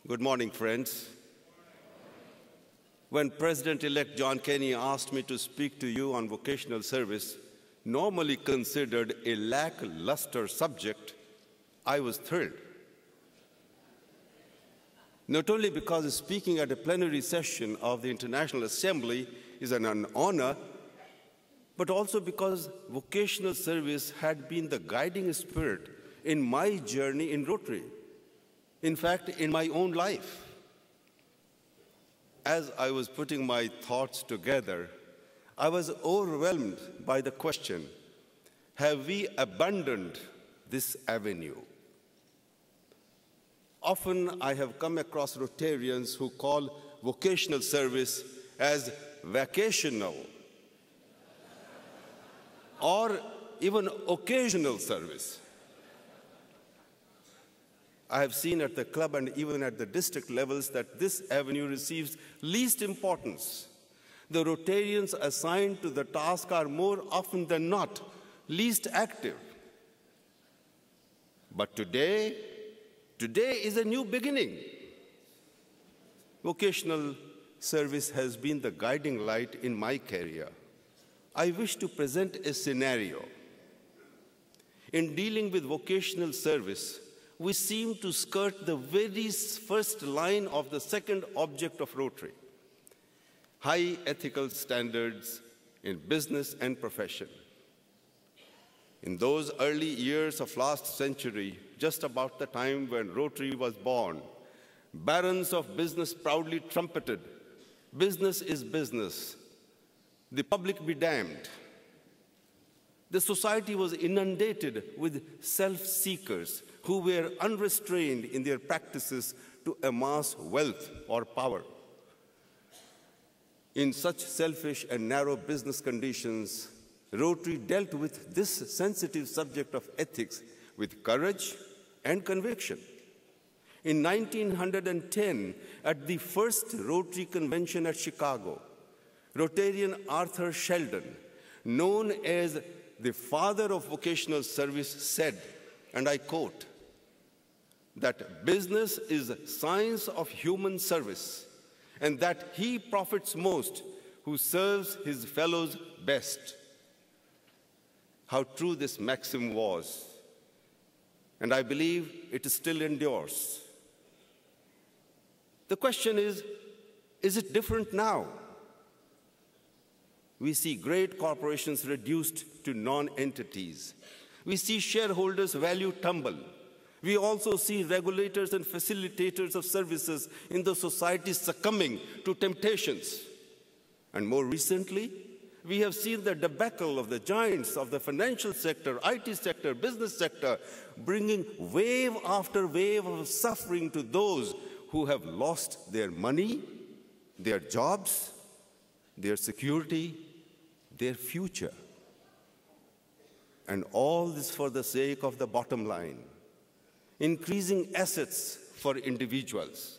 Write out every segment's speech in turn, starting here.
Good morning, friends. When President-elect John Kenney asked me to speak to you on vocational service, normally considered a lackluster subject, I was thrilled. Not only because speaking at a plenary session of the International Assembly is an honor, but also because vocational service had been the guiding spirit in my journey in Rotary. In fact, in my own life. As I was putting my thoughts together, I was overwhelmed by the question, have we abandoned this avenue? Often I have come across Rotarians who call vocational service as vacational or even occasional service. I have seen at the club and even at the district levels that this avenue receives least importance. The Rotarians assigned to the task are more often than not least active. But today is a new beginning. Vocational service has been the guiding light in my career. I wish to present a scenario. In dealing with vocational service, we seem to skirt the very first line of the second object of Rotary, high ethical standards in business and profession. In those early years of last century, just about the time when Rotary was born, barons of business proudly trumpeted, "Business is business, the public be damned." The society was inundated with self-seekers who were unrestrained in their practices to amass wealth or power. In such selfish and narrow business conditions, Rotary dealt with this sensitive subject of ethics with courage and conviction. In 1910, at the first Rotary Convention at Chicago, Rotarian Arthur Sheldon, known as the father of vocational service, said, and I quote, that business is science of human service, and that he profits most who serves his fellows best. How true this maxim was, and I believe it still endures. The question is it different now? We see great corporations reduced to non-entities. We see shareholders' value tumble. We also see regulators and facilitators of services in the society succumbing to temptations. And more recently, we have seen the debacle of the giants of the financial sector, IT sector, business sector, bringing wave after wave of suffering to those who have lost their money, their jobs, their security, their future. And all this for the sake of the bottom line, increasing assets for individuals,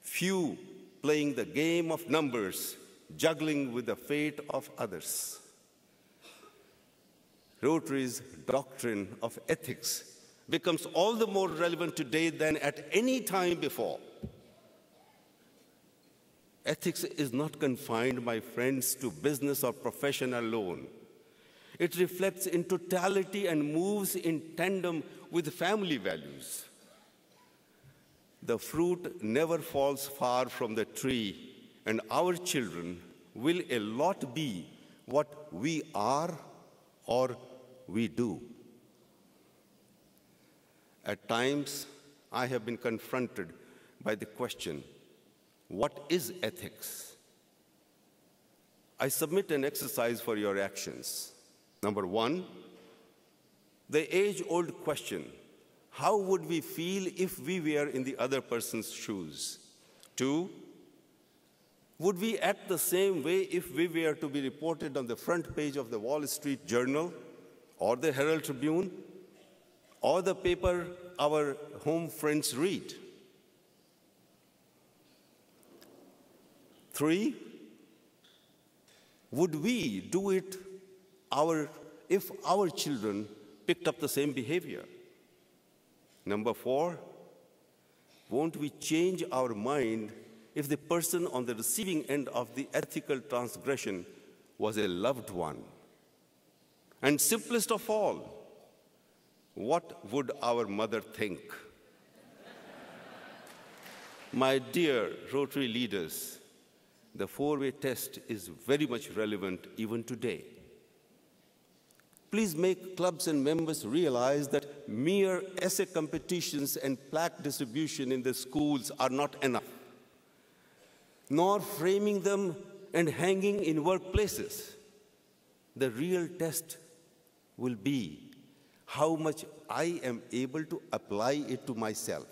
few playing the game of numbers, juggling with the fate of others. Rotary's doctrine of ethics becomes all the more relevant today than at any time before. Ethics is not confined, my friends, to business or profession alone. It reflects in totality and moves in tandem with family values. The fruit never falls far from the tree, and our children will a lot be what we are or we do. At times, I have been confronted by the question, what is ethics? I submit an exercise for your actions. Number one, the age-old question, how would we feel if we were in the other person's shoes? Two, would we act the same way if we were to be reported on the front page of the Wall Street Journal or the Herald Tribune or the paper our home friends read? Three, would we do it if our children picked up the same behavior? Number four, won't we change our mind if the person on the receiving end of the ethical transgression was a loved one? And simplest of all, what would our mother think? My dear Rotary leaders, the four-way test is very much relevant even today. Please make clubs and members realize that mere essay competitions and plaque distribution in the schools are not enough, nor framing them and hanging in workplaces. The real test will be how much I am able to apply it to myself.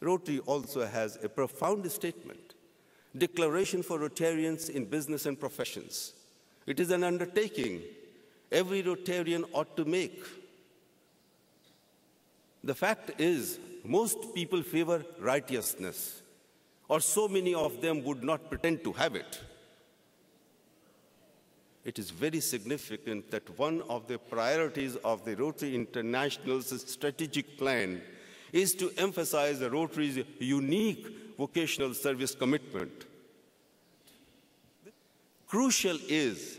Rotary also has a profound statement, Declaration for Rotarians in Business and Professions. It is an undertaking every Rotarian ought to make. The fact is, most people favor righteousness, or so many of them would not pretend to have it. It is very significant that one of the priorities of the Rotary International's strategic plan is to emphasize the Rotary's unique vocational service commitment. Crucial is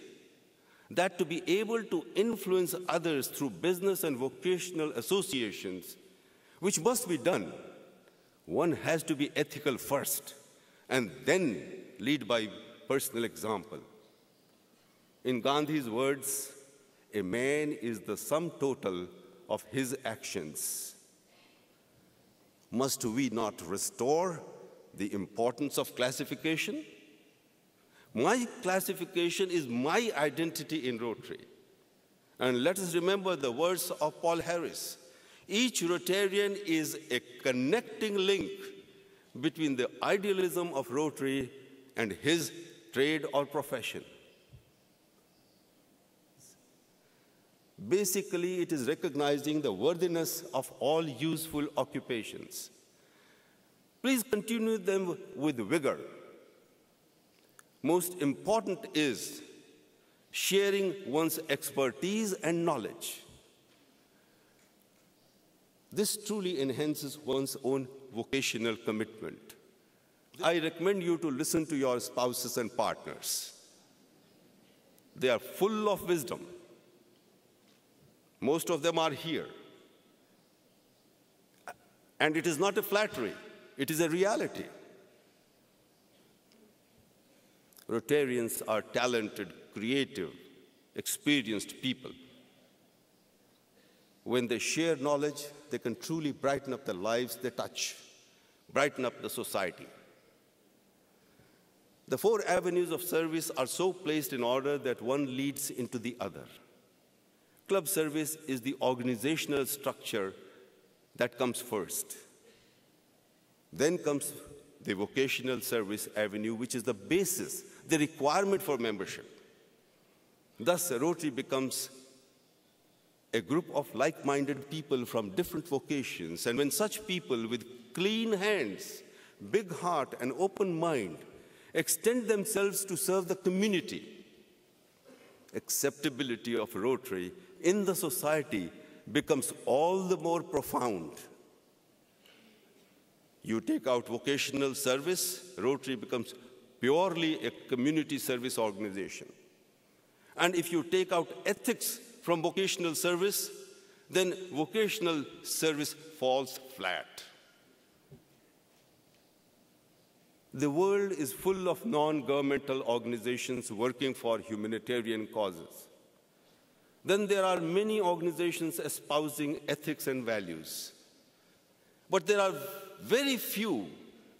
that to be able to influence others through business and vocational associations, which must be done, one has to be ethical first and then lead by personal example. In Gandhi's words, a man is the sum total of his actions. Must we not restore the importance of classification? My classification is my identity in Rotary. And let us remember the words of Paul Harris. Each Rotarian is a connecting link between the idealism of Rotary and his trade or profession. Basically, it is recognizing the worthiness of all useful occupations. Please continue them with vigor. Most important is sharing one's expertise and knowledge. This truly enhances one's own vocational commitment. I recommend you to listen to your spouses and partners. They are full of wisdom. Most of them are here. And it is not a flattery, it is a reality. Rotarians are talented, creative, experienced people. When they share knowledge, they can truly brighten up the lives they touch, brighten up the society. The four avenues of service are so placed in order that one leads into the other. Club service is the organizational structure that comes first. Then comes the vocational service avenue, which is the basis, the requirement for membership. Thus, Rotary becomes a group of like-minded people from different vocations. And when such people with clean hands, big heart, and open mind extend themselves to serve the community, acceptability of Rotary in the society becomes all the more profound. You take out vocational service, Rotary becomes purely a community service organization. And if you take out ethics from vocational service, then vocational service falls flat. The world is full of non-governmental organizations working for humanitarian causes. Then there are many organizations espousing ethics and values. But there are very few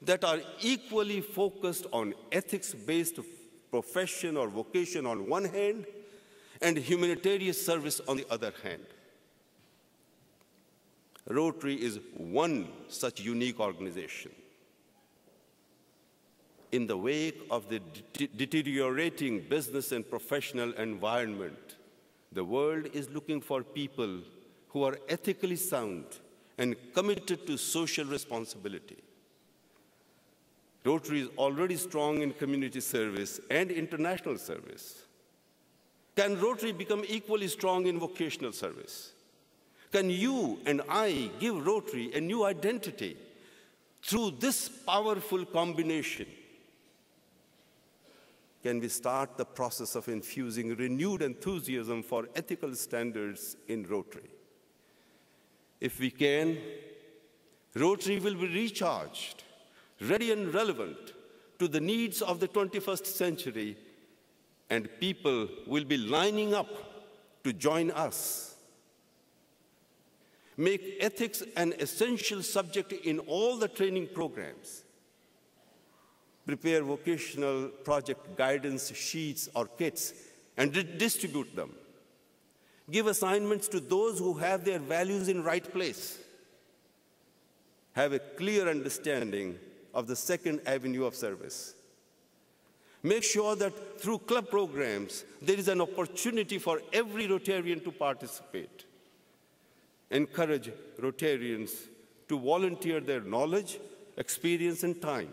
that are equally focused on ethics-based profession or vocation on one hand, and humanitarian service on the other hand. Rotary is one such unique organization. In the wake of the deteriorating business and professional environment, the world is looking for people who are ethically sound and committed to social responsibility. Rotary is already strong in community service and international service. Can Rotary become equally strong in vocational service? can you and I give Rotary a new identity through this powerful combination? Can we start the process of infusing renewed enthusiasm for ethical standards in Rotary? If we can, Rotary will be recharged, ready and relevant to the needs of the 21st century, and people will be lining up to join us. Make ethics an essential subject in all the training programs. Prepare vocational project guidance sheets or kits and distribute them. Give assignments to those who have their values in right place. Have a clear understanding of the second avenue of service. Make sure that through club programs, there is an opportunity for every Rotarian to participate. Encourage Rotarians to volunteer their knowledge, experience, and time.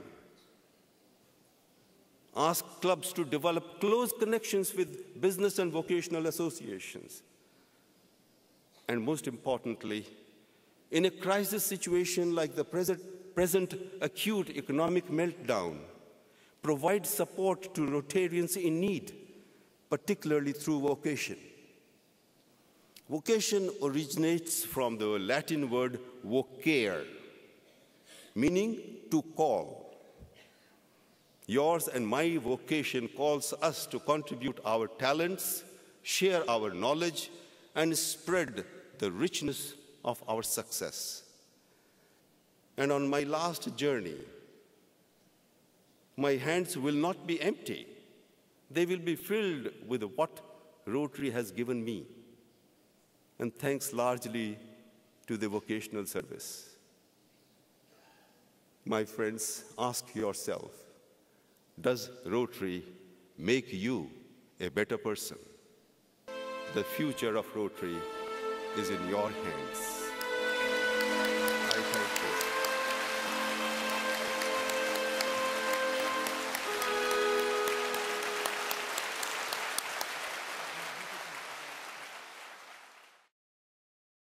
Ask clubs to develop close connections with business and vocational associations. And most importantly, in a crisis situation like the present acute economic meltdown, provide support to Rotarians in need, particularly through vocation. Vocation originates from the Latin word vocare, meaning to call. Yours and my vocation calls us to contribute our talents, share our knowledge, and spread the richness of our success. And on my last journey, my hands will not be empty. They will be filled with what Rotary has given me, and thanks largely to the vocational service. My friends, ask yourself, does Rotary make you a better person? The future of Rotary is in your hands.